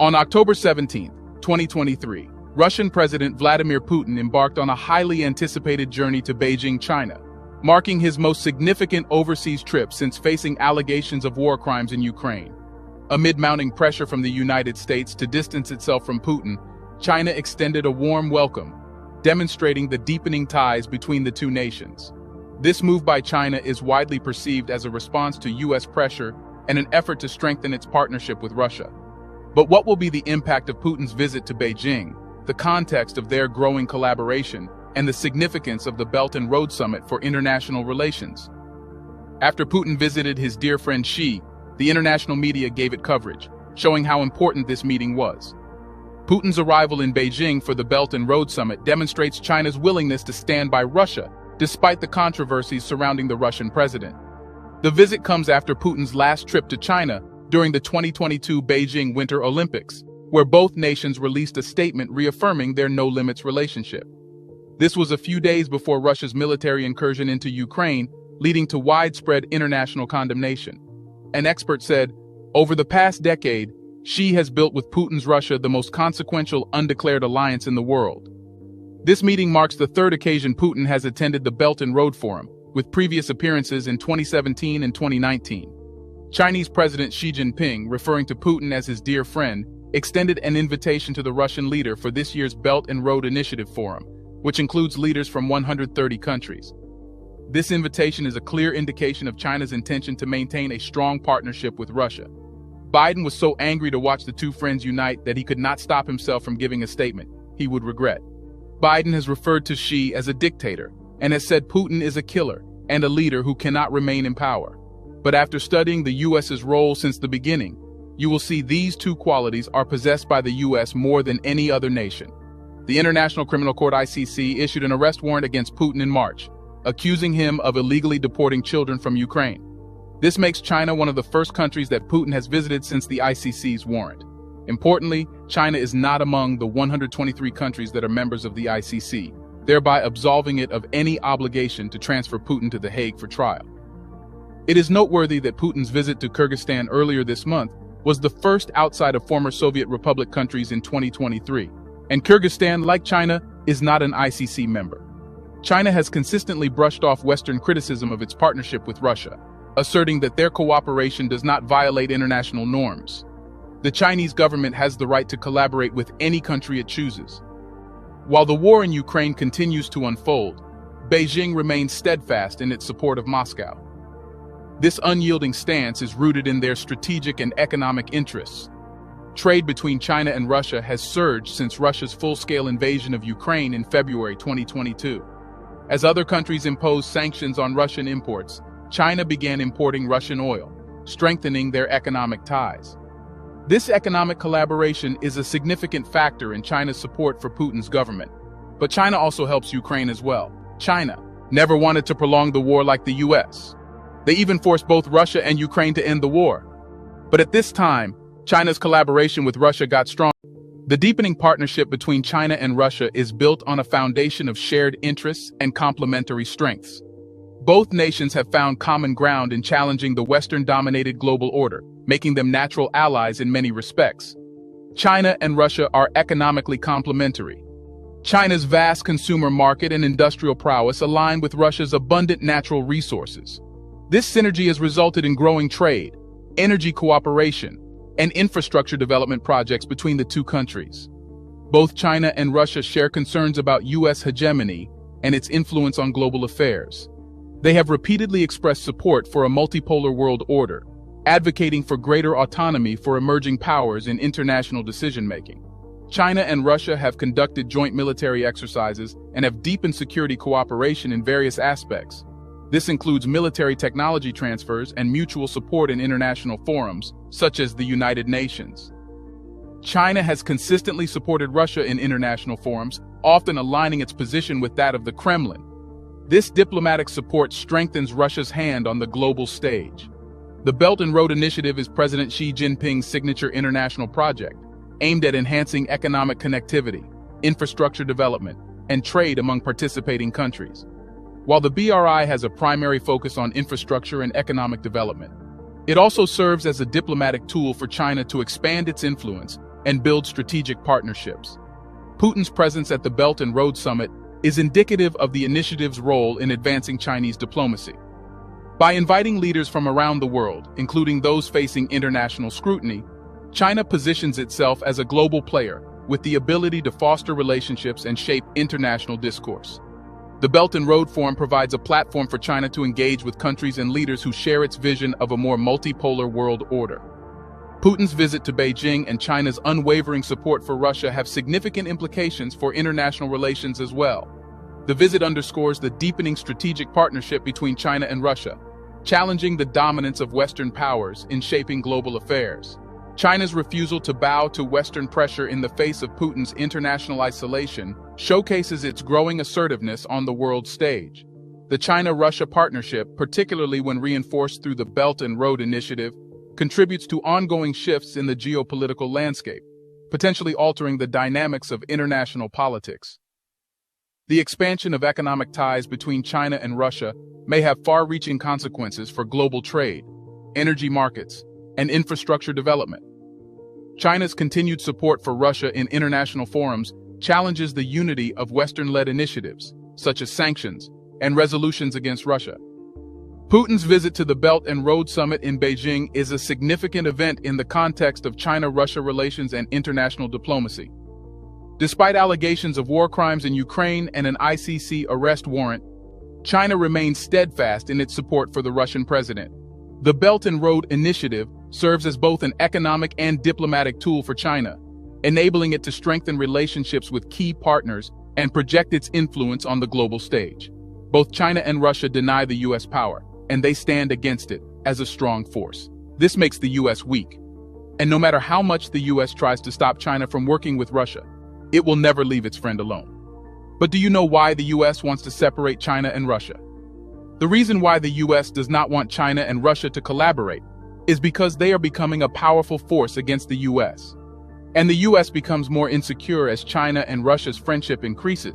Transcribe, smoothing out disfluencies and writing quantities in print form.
On October 17, 2023, Russian President Vladimir Putin embarked on a highly anticipated journey to Beijing, China, marking his most significant overseas trip since facing allegations of war crimes in Ukraine. Amid mounting pressure from the United States to distance itself from Putin, China extended a warm welcome, demonstrating the deepening ties between the two nations. This move by China is widely perceived as a response to U.S. pressure and an effort to strengthen its partnership with Russia. But what will be the impact of Putin's visit to Beijing, the context of their growing collaboration, and the significance of the Belt and Road Summit for international relations? After Putin visited his dear friend Xi, the international media gave it coverage, showing how important this meeting was. Putin's arrival in Beijing for the Belt and Road Summit demonstrates China's willingness to stand by Russia, despite the controversies surrounding the Russian president. The visit comes after Putin's last trip to China during the 2022 Beijing Winter Olympics, where both nations released a statement reaffirming their no-limits relationship. This was a few days before Russia's military incursion into Ukraine, leading to widespread international condemnation. An expert said, "Over the past decade, Xi has built with Putin's Russia the most consequential undeclared alliance in the world." This meeting marks the third occasion Putin has attended the Belt and Road Forum, with previous appearances in 2017 and 2019. Chinese President Xi Jinping, referring to Putin as his dear friend, extended an invitation to the Russian leader for this year's Belt and Road Initiative Forum, which includes leaders from 130 countries. This invitation is a clear indication of China's intention to maintain a strong partnership with Russia. Biden was so angry to watch the two friends unite that he could not stop himself from giving a statement he would regret. Biden has referred to Xi as a dictator and has said Putin is a killer and a leader who cannot remain in power. But after studying the U.S.'s role since the beginning, you will see these two qualities are possessed by the U.S. more than any other nation. The International Criminal Court (ICC) issued an arrest warrant against Putin in March, accusing him of illegally deporting children from Ukraine. This makes China one of the first countries that Putin has visited since the ICC's warrant. Importantly, China is not among the 123 countries that are members of the ICC, thereby absolving it of any obligation to transfer Putin to The Hague for trial. It is noteworthy that Putin's visit to Kyrgyzstan earlier this month was the first outside of former Soviet Republic countries in 2023, and Kyrgyzstan, like China, is not an ICC member. China has consistently brushed off Western criticism of its partnership with Russia, asserting that their cooperation does not violate international norms. The Chinese government has the right to collaborate with any country it chooses. While the war in Ukraine continues to unfold, Beijing remains steadfast in its support of Moscow. This unyielding stance is rooted in their strategic and economic interests. Trade between China and Russia has surged since Russia's full-scale invasion of Ukraine in February 2022. As other countries imposed sanctions on Russian imports, China began importing Russian oil, strengthening their economic ties. This economic collaboration is a significant factor in China's support for Putin's government. But China also helps Ukraine as well. China never wanted to prolong the war like the US. They even forced both Russia and Ukraine to end the war. But at this time, China's collaboration with Russia got strong. The deepening partnership between China and Russia is built on a foundation of shared interests and complementary strengths. Both nations have found common ground in challenging the Western-dominated global order, making them natural allies in many respects. China and Russia are economically complementary. China's vast consumer market and industrial prowess align with Russia's abundant natural resources. This synergy has resulted in growing trade, energy cooperation, and infrastructure development projects between the two countries. Both China and Russia share concerns about U.S. hegemony and its influence on global affairs. They have repeatedly expressed support for a multipolar world order, advocating for greater autonomy for emerging powers in international decision-making. China and Russia have conducted joint military exercises and have deepened security cooperation in various aspects. This includes military technology transfers and mutual support in international forums, such as the United Nations. China has consistently supported Russia in international forums, often aligning its position with that of the Kremlin. This diplomatic support strengthens Russia's hand on the global stage. The Belt and Road Initiative is President Xi Jinping's signature international project, aimed at enhancing economic connectivity, infrastructure development, and trade among participating countries. While the BRI has a primary focus on infrastructure and economic development, it also serves as a diplomatic tool for China to expand its influence and build strategic partnerships. Putin's presence at the Belt and Road Summit is indicative of the initiative's role in advancing Chinese diplomacy. By inviting leaders from around the world, including those facing international scrutiny, China positions itself as a global player with the ability to foster relationships and shape international discourse. The Belt and Road Forum provides a platform for China to engage with countries and leaders who share its vision of a more multipolar world order. Putin's visit to Beijing and China's unwavering support for Russia have significant implications for international relations as well. The visit underscores the deepening strategic partnership between China and Russia, challenging the dominance of Western powers in shaping global affairs. China's refusal to bow to Western pressure in the face of Putin's international isolation showcases its growing assertiveness on the world stage. The China-Russia partnership, particularly when reinforced through the Belt and Road Initiative, contributes to ongoing shifts in the geopolitical landscape, potentially altering the dynamics of international politics. The expansion of economic ties between China and Russia may have far-reaching consequences for global trade, energy markets, and infrastructure development. China's continued support for Russia in international forums challenges the unity of Western-led initiatives, such as sanctions and resolutions against Russia. Putin's visit to the Belt and Road Summit in Beijing is a significant event in the context of China-Russia relations and international diplomacy. Despite allegations of war crimes in Ukraine and an ICC arrest warrant, China remains steadfast in its support for the Russian president. The Belt and Road Initiative serves as both an economic and diplomatic tool for China, enabling it to strengthen relationships with key partners and project its influence on the global stage. Both China and Russia deny the U.S. power, and they stand against it as a strong force. This makes the U.S. weak. And no matter how much the U.S. tries to stop China from working with Russia, it will never leave its friend alone. But do you know why the U.S. wants to separate China and Russia? The reason why the U.S. does not want China and Russia to collaborate is because they are becoming a powerful force against the U.S. And the U.S. becomes more insecure as China and Russia's friendship increases.